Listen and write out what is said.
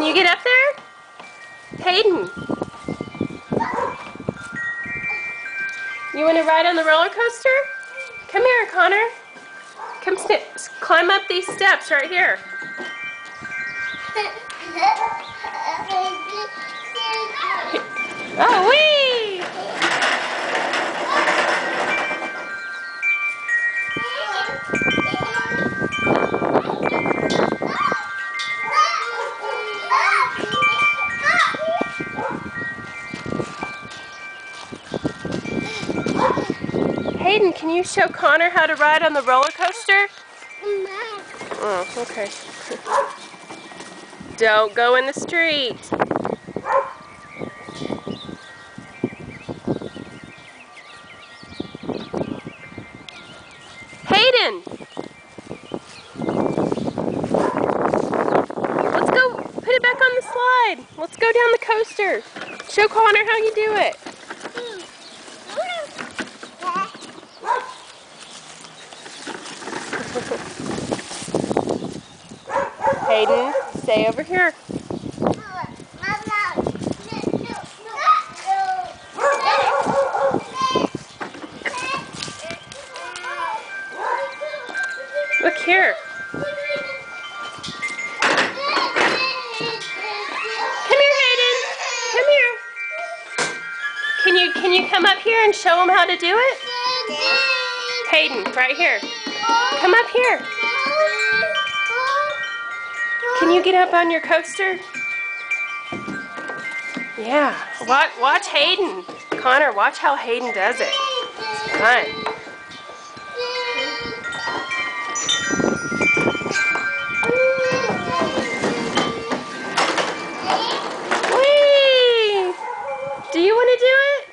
you get up there? Hayden, you want to ride on the roller coaster? Come here, Connor. Come climb up these steps right here. Oh, wee! Hayden, can you show Connor how to ride on the roller coaster? Oh, okay. Don't go in the street. Hayden! Let's go put it back on the slide. Let's go down the coaster. Show Connor how you do it. Hayden, stay over here. Look here. Come here, Hayden. Come here. Can you come up here and show him how to do it? Hayden, right here. Come up here. Can you get up on your coaster? Yeah. Watch Hayden. Connor, watch how Hayden does it. It's fun. Whee! Do you want to do it?